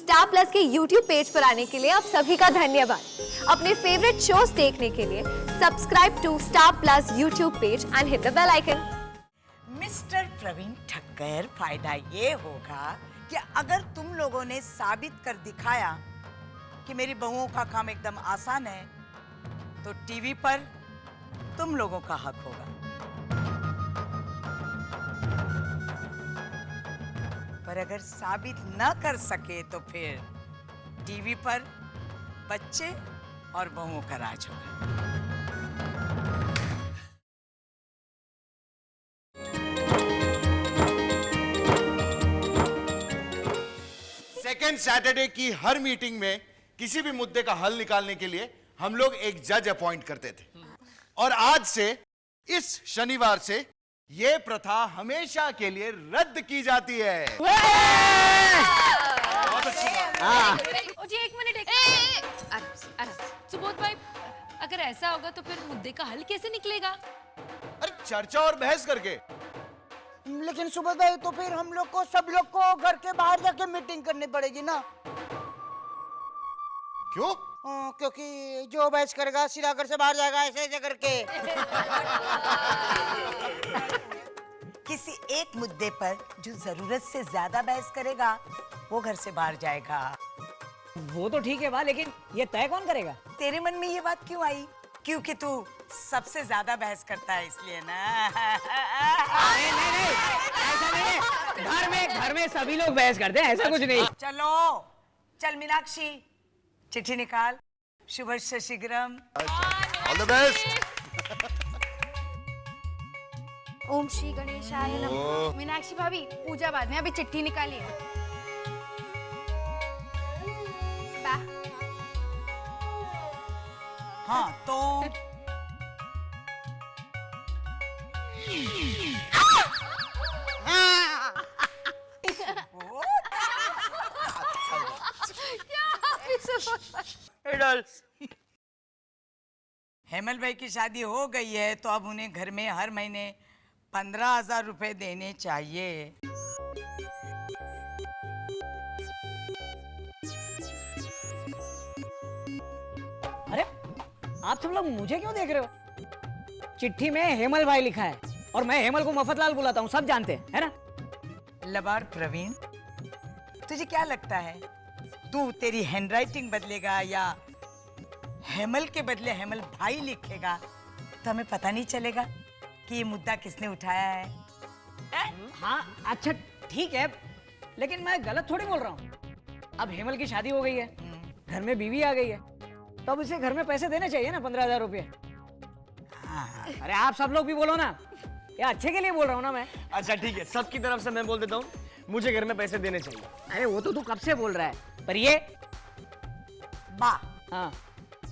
Star plus के YouTube page पर आने के लिए आप सभी का धन्यवाद। अपने फेवरेट शोज देखने के लिए subscribe to star plus YouTube page and hit the bell icon. Mister Praveen Thakkar, फायदा ये होगा कि अगर तुम लोगों ने साबित कर दिखाया कि मेरी बहुओं का काम एकदम आसान है, तो टीवी पर तुम लोगों का हक होगा। पर अगर साबित न कर सके तो फिर टीवी पर बच्चे और बहुओं का राज होगा। सेकेंड सैटरडे की हर मीटिंग में किसी भी मुद्दे का हल निकालने के लिए हम लोग एक जज अपॉइंट करते थे, और आज से इस शनिवार से ये प्रथा हमेशा के लिए रद्द की जाती है। बहुत अच्छी बात। जी एक मिनट, सुबोध भाई, अगर ऐसा होगा तो फिर मुद्दे का हल कैसे निकलेगा? अरे चर्चा और बहस करके। लेकिन सुबोध भाई, तो फिर हम लोग को, सब लोग को घर के बाहर जाके मीटिंग करनी पड़ेगी ना। क्यों? क्योंकि जो बहस करेगा सीधा घर से बाहर जाएगा, ऐसे ऐसे करके। किसी एक मुद्दे पर जो जरूरत से ज्यादा बहस करेगा वो घर से बाहर जाएगा। वो तो ठीक है बा, लेकिन ये तय कौन करेगा? तेरे मन में ये बात क्यों आई? क्योंकि तू सबसे ज्यादा बहस करता है इसलिए ना। नहीं, ऐसा नहीं है। घर में सभी लोग बहस करते हैं, ऐसा कुछ नहीं। चलो चल मीनाक्षी, चिट्ठी निकाल। शुभ शीघ्रम। All the best. ओम श्री गणेशाय नमः। मीनाक्षी भाभी, पूजा बाद में, अभी चिट्ठी निकालिए। हाँ तो हेमल भाई की शादी हो गई है तो अब उन्हें घर में हर महीने 15,000 रुपए देने चाहिए। अरे आप सब लोग मुझे क्यों देख रहे हो? चिट्ठी में हेमल भाई लिखा है और मैं हेमल को मफतलाल बुलाता हूँ, सब जानते हैं, है ना? लबार प्रवीण, तुझे क्या लगता है तू तेरी हैंडराइटिंग बदलेगा या हेमल के बदले हेमल भाई लिखेगा तो हमें पता नहीं चलेगा कि ये मुद्दा किसने उठाया है? हाँ अच्छा ठीक है, लेकिन मैं गलत थोड़ी बोल रहा हूँ। अब हेमल की शादी हो गई है, घर में बीवी आ गई है, तो अब इसे घर में पैसे देने चाहिए ना, 15,000 रुपये। अरे आप सब लोग भी बोलो ना, ये अच्छे के लिए बोल रहा हूँ ना मैं। अच्छा ठीक है, सबकी तरफ से मैं बोल देता हूँ, मुझे घर में पैसे देने चाहिए। अरे वो तो तू कब से बोल रहा है, पर ये बा। हाँ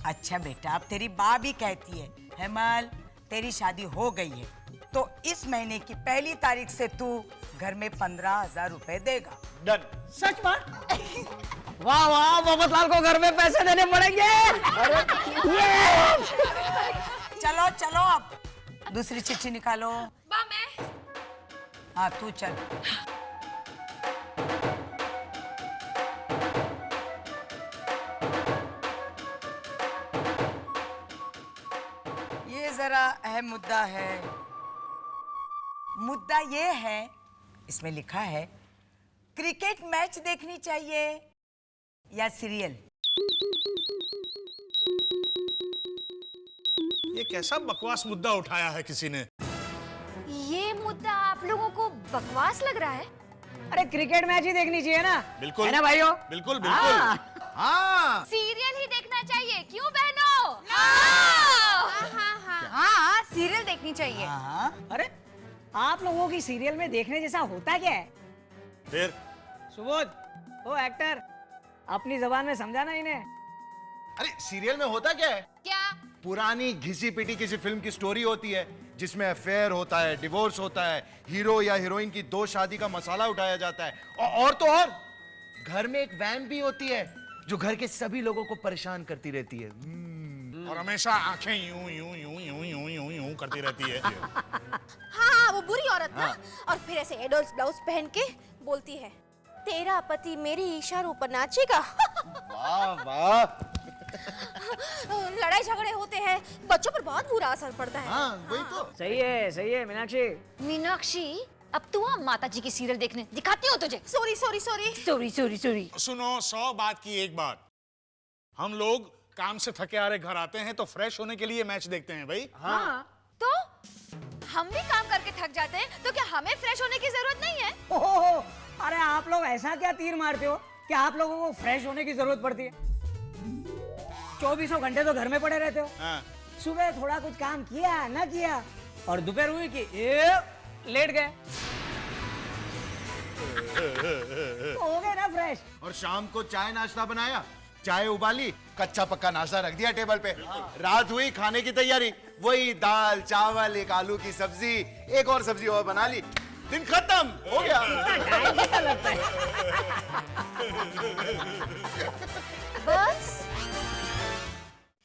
अच्छा बेटा, अब तेरी बा भी कहती है हेमल तेरी शादी हो गई है तो इस महीने की पहली तारीख से तू घर में 15,000 रुपए देगा। डन। सच बात? वाह वाह, मोहम्मदलाल को घर में पैसे देने पड़ेंगे। चलो चलो अब दूसरी चिट्ठी निकालो। बा मैं। हाँ तू चल। ये जरा अहम मुद्दा है। मुद्दा ये है, इसमें लिखा है क्रिकेट मैच देखनी चाहिए या सीरियल। ये कैसा बकवास मुद्दा उठाया है किसी ने? ये मुद्दा आप लोगों को बकवास लग रहा है? अरे क्रिकेट मैच ही देखनी चाहिए ना, बिल्कुल है ना भाइयों? बिल्कुल बिल्कुल। हाँ सीरियल ही देखना चाहिए, क्यों बहनों? हाँ, सीरियल देखनी चाहिए। हाँ अरे आप लोगों की सीरियल में देखने जैसा होता क्या है? फिर सुबोध, ओ एक्टर, अपनी जबान में समझाना इन्हें। अरे सीरियल में होता क्या है? क्या? पुरानी घिसी पिटी किसी फिल्म की स्टोरी होती है जिसमें अफेयर होता है, डिवोर्स होता है, हीरो या हीरोइन की दो शादी का मसाला उठाया जाता है, और तो और घर में एक वैन भी होती है जो घर के सभी लोगों को परेशान करती रहती है। और हमेशा आंखें यूं यूं यूं यूं यूं यूं यूं करती रहती है। हाँ, वो बुरी औरत ना, और फिर ऐसे एडल्ट ब्लाउज पहन के बोलती है, तेरा पति मेरी इशारों पर नाचेगा। वाह वाह। लड़ाई झगड़े होते हैं, बच्चों पर बहुत बुरा असर पड़ता है। हाँ वही तो। सही है मीनाक्षी। मीनाक्षी, अब तू आ माता जी की सीरियल देखने, दिखाती हो तुझे। Sorry sorry sorry sorry sorry sorry. सुनो, 100 बात की एक बात, हम लोग काम से थके आ रहे घर आते हैं तो फ्रेश होने के लिए मैच देखते हैं भाई। हाँ। तो हम भी काम करके थक जाते हैं, तो क्या हमें फ्रेश होने की जरूरत नहीं है? ओहो, अरे आप लोग ऐसा क्या तीर मारते हो कि आप लोगों को फ्रेश होने की जरूरत पड़ती है? 24 घंटे तो घर में पड़े रहते हो। हाँ। सुबह थोड़ा कुछ काम किया ना किया, और दोपहर हुई कि ये लेट गए। हो गए ना फ्रेश। और शाम को चाय नाश्ता बनाया, चाय उबाली, कच्चा पक्का नाश्ता रख दिया टेबल पे। रात हुई, खाने की तैयारी, वही दाल चावल, एक आलू की सब्जी, एक और सब्जी और बना ली, दिन खत्म हो गया। बस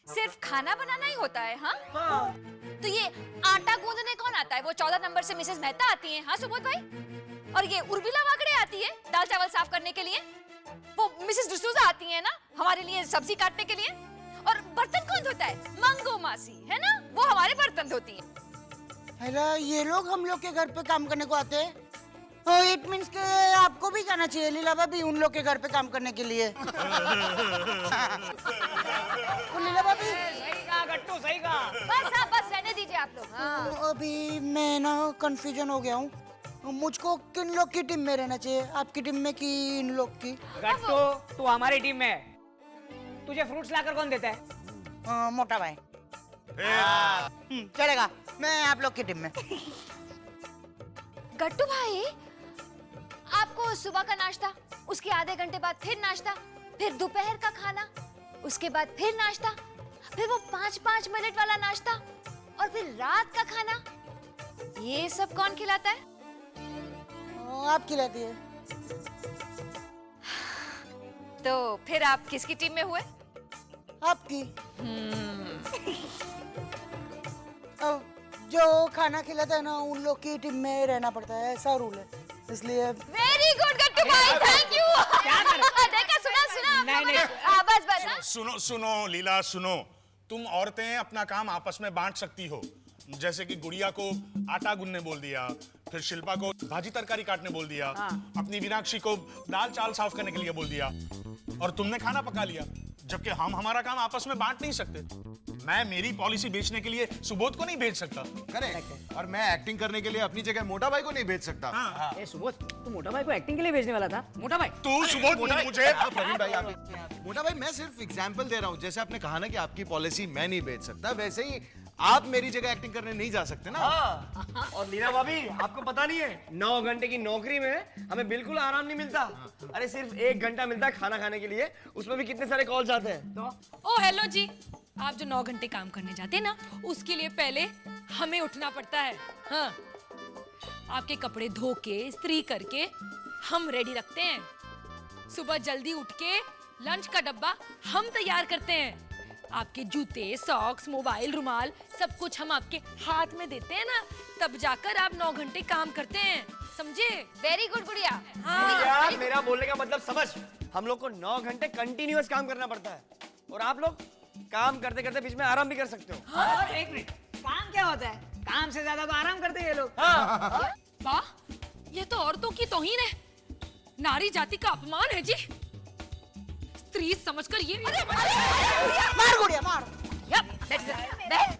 सिर्फ खाना बनाना ही होता है? हाँ, तो ये आटा गूंदने कौन आता है? वो 14 नंबर से मिसेस मेहता आती हैं, हाँ सुबोध भाई? और ये उर्मिला वाकड़े आती है दाल चावल साफ करने के लिए? वो मिसेस डिसूजा आती है ना हमारे लिए सब्जी काटने के लिए? और बर्तन कौन धोता है? मंगो मासी है ना, वो हमारे बर्तन धोती है। अरे ये लोग हम लोग के घर पे काम करने को आते हैं? इट मीन्स के आपको भी जाना चाहिए लीला भाभी उन लोग के घर पे काम करने के लिए। लीला भाभी सही कहा गट्टू, सही कहा। बस हाँ, बस रहने दीजिए आप लोग। हाँ। अभी मैं ना कंफ्यूजन हो गया हूँ, मुझको किन लोग की टीम में रहना चाहिए, आपकी टीम में कि इन लोग की? गट्टू, तू हमारी टीम में है। तुझे फ्रूट्स लाकर कौन देता है? मोटा भाई। चलेगा, मैं आप लोग की टीम में। गट्टू भाई, आपको सुबह का नाश्ता, उसके आधे घंटे बाद फिर नाश्ता, फिर दोपहर का खाना, उसके बाद फिर नाश्ता, फिर वो 5-5 मिनट वाला नाश्ता, और फिर रात का खाना, ये सब कौन खिलाता है? आप खिलाती है। तो फिर आप किसकी टीम में हुए? आपकी। अब जो खाना खिलाता है ना उन लोग की टीम में रहना पड़ता है, ऐसा रूल है, इसलिए। वेरी गुड गट्टू भाई, थैंक यू। देखा, सुना। नहीं। बस हाँ? सुनो लीला, सुनो, तुम औरतें अपना काम आपस में बांट सकती हो। जैसे कि गुड़िया को आटा गूंदने बोल दिया, फिर शिल्पा को भाजी तरकारी काटने बोल दिया, अपनी मीनाक्षी को दाल चावल साफ करने के लिए बोल दिया, और तुमने खाना पका लिया। जबकि हम हमारा काम आपस में बांट नहीं सकते। मैं मेरी पॉलिसी बेचने के लिए सुबोध को नहीं भेज सकता। करेक्ट। और मैं एक्टिंग करने के लिए अपनी जगह मोटा भाई को नहीं भेज सकता। ए सुबोध, तू मोटा भाई को एक्टिंग के लिए भेजने वाला था? मोटा भाई तू सुबोध मुझे प्रवीण भाई, आप मोटा भाई, मैं सिर्फ एग्जांपल दे रहा हूँ। जैसे आपने कहा ना कि आपकी पॉलिसी मैं नहीं भेज सकता, वैसे ही आप मेरी जगह एक्टिंग करने नहीं जा सकते ना। और लीला भाभी, आपको पता नहीं है 9 घंटे की नौकरी में हमें बिल्कुल आराम नहीं मिलता। अरे सिर्फ 1 घंटा मिलता है खाना खाने के लिए, उसमें भी कितने सारे कॉल्स आते हैं। तो ओ हेलो जी, आप जो 9 घंटे काम करने जाते हैं ना, उसके लिए पहले हमें उठना पड़ता है। हाँ, आपके कपड़े धो के इस्त्री करके हम रेडी रखते हैं। सुबह जल्दी उठ के लंच का डब्बा हम तैयार करते हैं। आपके जूते, सॉक्स, मोबाइल, रुमाल, सब कुछ हम आपके हाथ में देते हैं ना, तब जाकर आप 9 घंटे काम करते हैं, समझे? वेरी गुड गुड़िया। यार मेरा बोलने का मतलब समझ, हम लोग को 9 घंटे कंटिन्यूअस काम करना पड़ता है, और आप लोग काम करते करते बीच में आराम भी कर सकते हो। और एक मिनट, काम क्या होता है? काम से ज्यादा तो आराम करते हैं ये लोग। वाह, ये तो औरतों की तौहीन है, नारी जाति का अपमान है जी। स्त्री समझकर ये मार गुड़िया मार।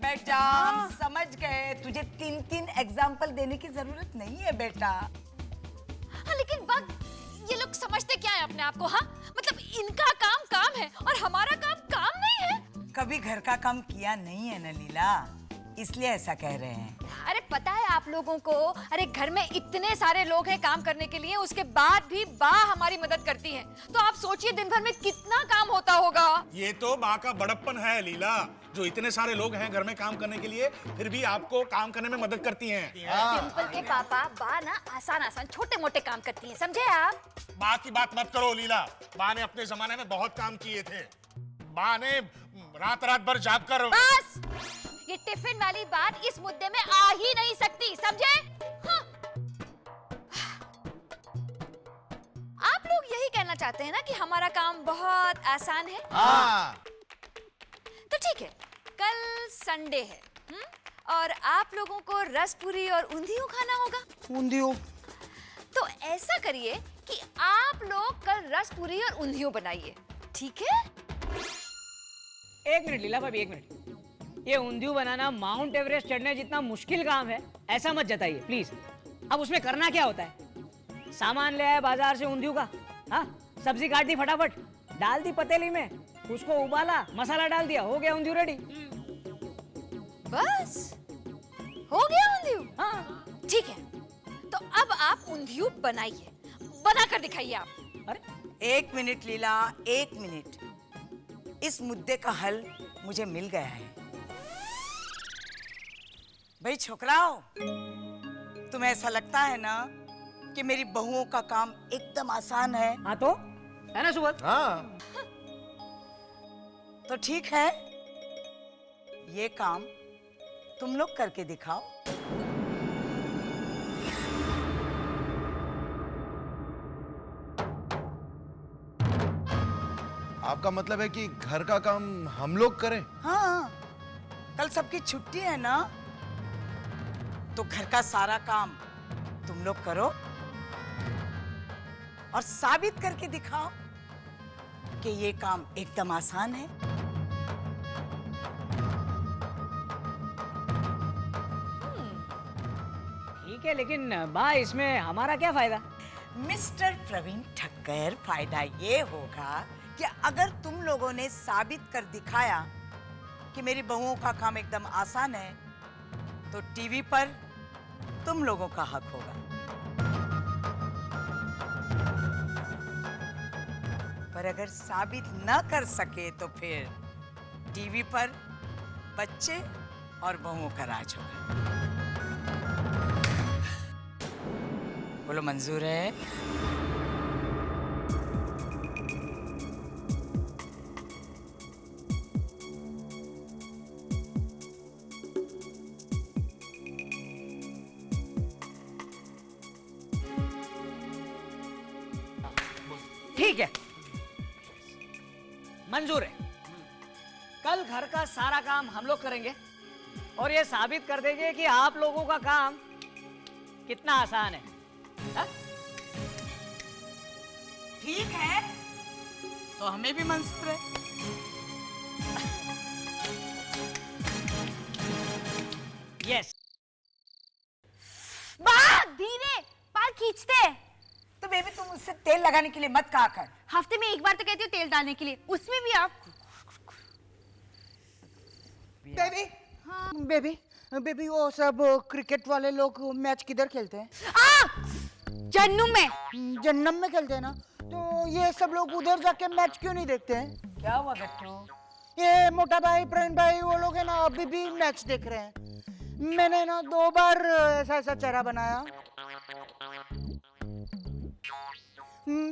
बैठ जा, समझ गए। तुझे 3-3 एग्जाम्पल देने की जरूरत नहीं है बेटा। हाँ, लेकिन बात, ये लोग समझते क्या है अपने आप को? हाँ, मतलब इनका काम काम है और हमारा काम नहीं है। कभी घर का काम किया नहीं है ना लीला, इसलिए ऐसा कह रहे हैं। अरे पता है आप लोगों को, अरे घर में इतने सारे लोग हैं काम करने के लिए, उसके बाद भी बा हमारी मदद करती है। तो आप सोचिए दिन भर में कितना काम होता होगा। ये तो माँ का बड़प्पन है लीला, जो इतने सारे लोग हैं घर में काम करने के लिए, फिर भी आपको काम करने में मदद करती हैं। डिंपल के पापा बा ना आसान छोटे मोटे काम करती हैं, समझे आप? माँ की बात मत करो लीला, माँ ने अपने जमाने में बहुत काम किए थे। माँ ने रात भर जाग कर। बस, ये टिफिन वाली बात इस मुद्दे में आ ही नहीं सकती, समझे? हाँ। आप लोग चाहते हैं ना कि हमारा काम बहुत आसान है। हाँ। तो ठीक है, कल संडे है, और आप लोगों को रसपुरी और ऊंधियो खाना होगा। ऊंधियो? तो ऐसा करिए कि आप लोग कल रसपुरी और ऊंधियो बनाइए, ठीक है? एक मिनट लीला भाभी, एक मिनट। ये ऊंधियो बनाना माउंट एवरेस्ट चढ़ने जितना मुश्किल काम है ऐसा मत जताइए प्लीज। अब उसमें करना क्या होता है? सामान ले आए बाजार से ऊंधियो का, हाँ, सब्जी काट दी फटाफट, डाल दी पतीली में, उसको उबाला, मसाला डाल दिया, हो गया ऊंधियो रेडी। बस हो गया ऊंधियो? हाँ। ठीक है, तो अब आप ऊंधियो बनाइए, बनाकर दिखाइए आप। अरे एक मिनट लीला, एक मिनट। इस मुद्दे का हल मुझे मिल गया है। भाई छोकराओ, तुम्हें ऐसा लगता है ना कि मेरी बहुओं का काम एकदम आसान है? हाँ तो है ना सुबह? हाँ। तो ठीक है, ये काम तुम लोग करके दिखाओ। आपका मतलब है कि घर का काम हम लोग करें? हाँ, कल सबकी छुट्टी है ना, तो घर का सारा काम तुम लोग करो और साबित करके दिखाओ कि ये काम एकदम आसान है। ठीक है, लेकिन बा इसमें हमारा क्या फायदा? मिस्टर प्रवीण ठक्कर, फायदा ये होगा कि अगर तुम लोगों ने साबित कर दिखाया कि मेरी बहुओं का काम एकदम आसान है, तो टीवी पर तुम लोगों का हक होगा। पर अगर साबित न कर सके तो फिर टीवी पर बच्चे और बहुओं का राज होगा। बोलो मंजूर है? ठीक है, मंजूर है। कल घर का सारा काम हम लोग करेंगे और ये साबित कर देंगे कि आप लोगों का काम कितना आसान है। हा? ठीक है, तो हमें भी मंजूर है। यस। धीरे, पैर खींचते। तो बेबी तुम उससे तेल लगाने के लिए मत कहा कर। हफ्ते में एक बार तो कहती हो तेल डालने के लिए, उसमें भी आप। बेबी, बेबी, बेबी, वो सब क्रिकेट वाले लोग मैच किधर खेलते हैं? जन्नम में। जन्नम में खेलते हैं ना? तो ये सब लोग उधर जाके मैच क्यों नहीं देखते हैं? क्या हुआ गट्टू? ये मोटा भाई, प्रवीण भाई, वो लोग है ना, अभी भी मैच देख रहे हैं। मैंने ना 2 बार ऐसा ऐसा चेहरा बनाया,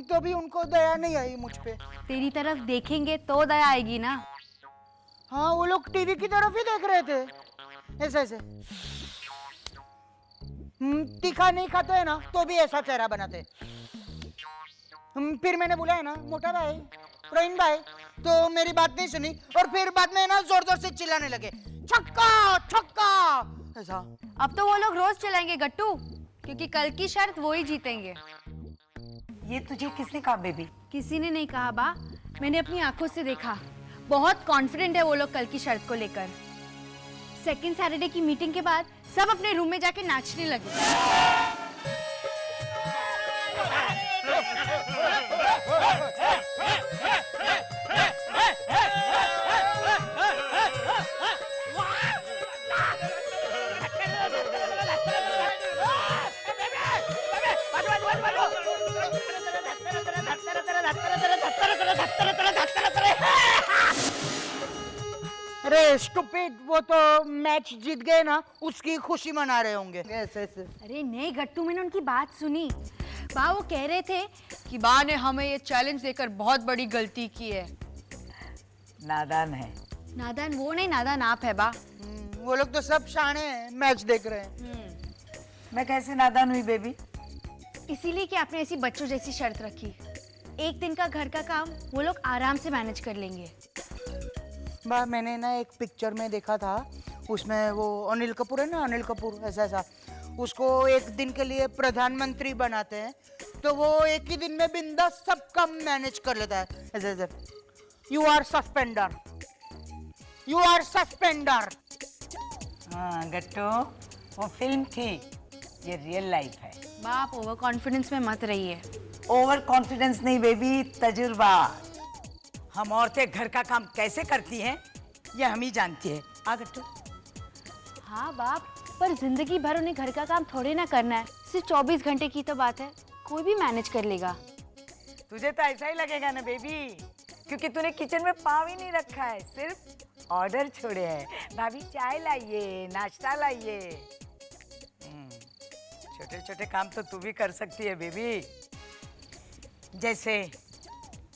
तो भी उनको दया नहीं आई मुझ पे। तेरी तरफ देखेंगे तो दया आएगी ना। हाँ, वो लोग टीवी की तरफ ही देख रहे थे, ऐसे ऐसे। तीखा नहीं खाते है ना, तो भी ऐसा चेहरा बनाते। फिर मैंने बोला है ना, मोटा भाई, प्रवीण भाई, तो मेरी बात नहीं सुनी और फिर बाद में ना जोर जोर से चिल्लाने लगे, छक्का छक्का, ऐसा। अब तो वो लोग रोज चलाएंगे गट्टू, क्योंकि कल की शर्त वो ही जीतेंगे। ये तुझे किसने कहा बेबी? किसी ने नहीं कहा बा, मैंने अपनी आंखों से देखा। बहुत कॉन्फिडेंट है वो लोग कल की शर्त को लेकर। सेकंड सैटरडे की मीटिंग के बाद सब अपने रूम में जाके नाचने लगे। अरे स्टूपिड, वो तो मैच जीत गए ना, उसकी खुशी मना रहे होंगे। ऐसे ऐसे। अरे नहीं गट्टू, मैंने उनकी बात सुनी। बा वो कह रहे थे कि बा ने हमें ये चैलेंज देकर बहुत बड़ी गलती की है। नादान है। नादान वो नहीं, नादान आप है बा। वो लोग तो सब शाणे हैं, मैच देख रहे हैं। मैं कैसे नादान हुई बेबी? इसीलिए कि आपने ऐसी बच्चों जैसी शर्त रखी। एक दिन का घर का काम वो लोग आराम से मैनेज कर लेंगे। बा मैंने ना एक पिक्चर में देखा था, उसमें वो अनिल कपूर है ना, अनिल कपूर ऐसा उसको एक दिन के लिए प्रधानमंत्री बनाते हैं तो वो एक ही दिन में बिंदास सब काम मैनेज कर लेता है ऐसे। You are suspender, you are suspender. हाँ गट्टू, वो फिल्म थी, ये रियल लाइफ है। बाप ओवर कॉन्फिडेंस में मत रहिए। ओवर कॉन्फिडेंस नहीं बेबी, तजुर्बा। हम औरतें घर का काम कैसे करती हैं ये हम ही जानती है। आ गट्टू। हाँ बाप, पर जिंदगी भर उन्हें घर का काम थोड़े ना करना है, सिर्फ 24 घंटे की तो बात है, कोई भी मैनेज कर लेगा। तुझे तो ऐसा ही लगेगा ना बेबी, क्योंकि तूने किचन में पाँव ही नहीं रखा है, सिर्फ ऑर्डर छोड़े हैं, भाभी चाय लाइए, नाश्ता लाइए। छोटे छोटे काम तो तू भी कर सकती है बेबी, जैसे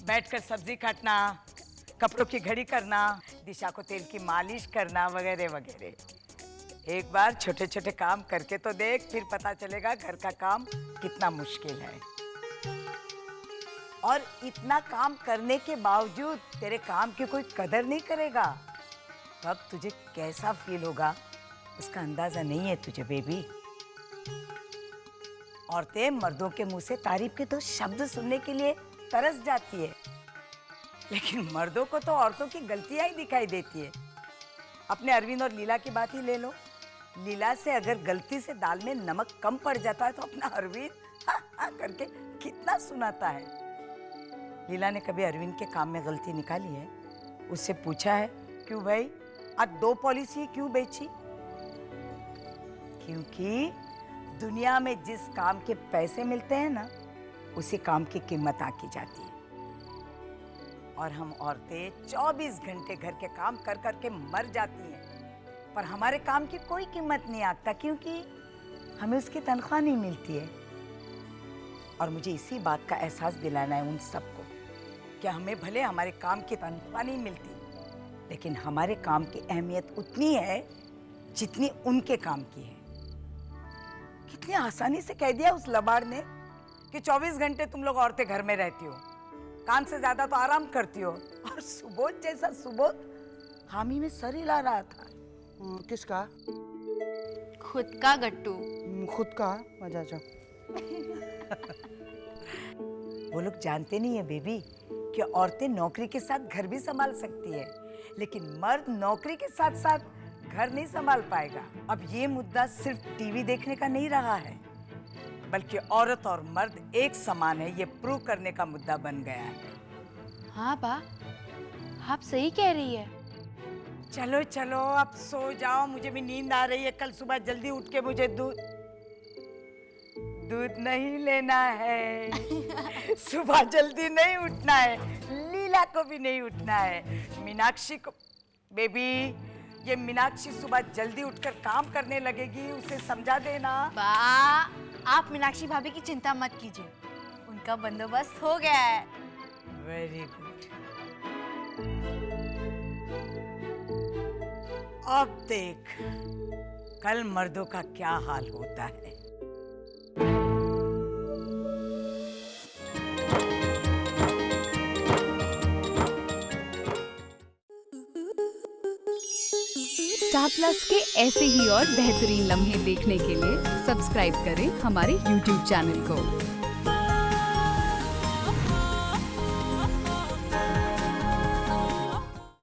बैठकर सब्जी काटना, कपड़ों की घड़ी करना, दिशा को तेल की मालिश करना वगैरह वगैरह। एक बार छोटे छोटे काम करके तो देख, फिर पता चलेगा घर का काम कितना मुश्किल है। और इतना काम करने के बावजूद तेरे काम की कोई कदर नहीं करेगा, तब तुझे कैसा फील होगा उसका अंदाजा नहीं है तुझे बेबी। औरतें मर्दों के मुंह से तारीफ के 2 शब्द सुनने के लिए तरस जाती है, लेकिन मर्दों को तो औरतों की गलतियां ही दिखाई देती है। अपने अरविंद और लीला की बात ही ले लो। लीला से अगर गलती से दाल में नमक कम पड़ जाता है तो अपना अरविंद हा हा करके कितना सुनाता है। लीला ने कभी अरविंद के काम में गलती निकाली है? उससे पूछा है क्यों भाई आज 2 पॉलिसी क्यों बेची? क्योंकि दुनिया में जिस काम के पैसे मिलते हैं ना, उसी काम की कीमत आकी जाती है। और हम औरतें 24 घंटे घर के काम कर कर के मर जाती हैं, पर हमारे काम की कोई कीमत नहीं आती, क्योंकि हमें उसकी तनख्वाह नहीं मिलती है। और मुझे इसी बात का एहसास दिलाना है उन सबको कि हमें भले हमारे काम की तनख्वाह नहीं मिलती, लेकिन हमारे काम की अहमियत उतनी है जितनी उनके काम की है। कितनी आसानी से कह दिया उस लबाड़ ने कि 24 घंटे तुम लोग औरतें घर में रहती हो, काम से ज्यादा तो आराम करती हो। और सुबोध जैसा सुबोध हामी में सर हिला रहा था। किसका? खुद का गट्टू। खुद का? अच्छा। वो लोग जानते नहीं है बेबी कि औरतें नौकरी के साथ घर भी संभाल सकती है, लेकिन मर्द नौकरी के साथ साथ घर नहीं संभाल पाएगा। अब ये मुद्दा सिर्फ टीवी देखने का नहीं रहा है, बल्कि औरत और मर्द एक समान है, ये प्रूव करने का मुद्दा बन गया है। हाँ बा, आप सही कह रही है। चलो चलो अब सो जाओ, मुझे भी नींद आ रही है। कल सुबह जल्दी उठ के मुझे दूध नहीं लेना है। सुबह जल्दी नहीं उठना है, लीला को भी नहीं उठना है, मीनाक्षी को। बेबी ये मीनाक्षी सुबह जल्दी उठकर काम करने लगेगी, उसे समझा देना। बा, आप मीनाक्षी भाभी की चिंता मत कीजिए, उनका बंदोबस्त हो गया है। Very good. अब देख कल मर्दों का क्या हाल होता है। स्टार प्लस के ऐसे ही और बेहतरीन लम्हे देखने के लिए सब्सक्राइब करें हमारे YouTube चैनल को।